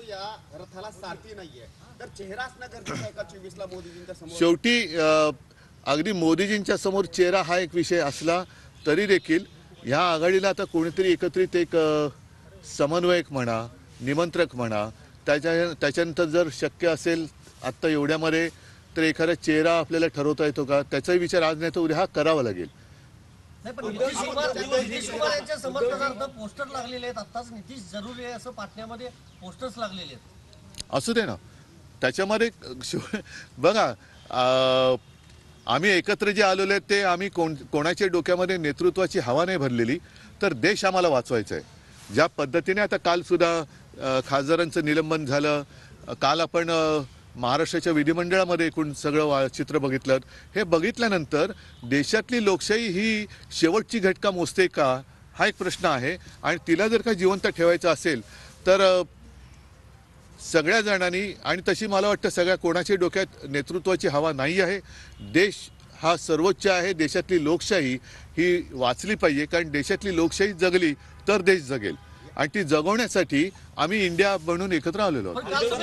या रथाला सारथी नाहीये, तर चेहरा असणं गरजेचं आहे का 24ला मोदीजींच्या समोर? शेवटी अगदी मोदीजींच्या समोर चेहरा हा एक विषय असला तरी देखील ह्या आघाडीला आता कोणीतरी एकत्रित एक समन्वयक म्हणा, निमंत्रक म्हणा, त्याच्यानंतर जर शक्य असेल आत्ता एवढ्यामध्ये तर एखादा चेहरा आपल्याला ठरवता येतो का, त्याचाही विचार आज नाही तर उद्या हा करावा लागेल. नाही, पण नितीश कुमार यांच्या समर्थनार्थ पोस्टर लागलेले आहेत. आत्ताच नितीश जरुरी आहे असं पाटण्यामध्ये पोस्टर्स लागलेले आहेत. असू दे ना, त्याच्यामध्ये बघा आम्ही एकत्र जे आलेलो आहेत ते आम्ही कोणाच्या डोक्यामध्ये नेतृत्वाची हवा नाही भरलेली, तर देश आम्हाला वाचवायचा आहे. ज्या पद्धतीने आता काल सुद्धा खासदारांचं निलंबन झालं, काल आपण महाराष्ट्राच्या विधिमंडळामध्ये एकूण सगळं चित्र बघितलं. हे बघितल्यानंतर देशातली लोकशाही ही शेवटची घटका मोजते का, हा एक प्रश्न आहे. आणि तिला जर का जिवंत ठेवायचं असेल तर सगळ्या जणांनी, आणि तशी मला वाटतं सगळ्या कोणाच्या डोक्यात नेतृत्वाची हवा नाही आहे. देश हा सर्वोच्च आहे. देशातली लोकशाही ही वाचली पाहिजे, कारण देशातली लोकशाही जगली तर देश जगेल, आणि ती जगवण्यासाठी आम्ही इंडिया म्हणून एकत्र आलेलो आहोत.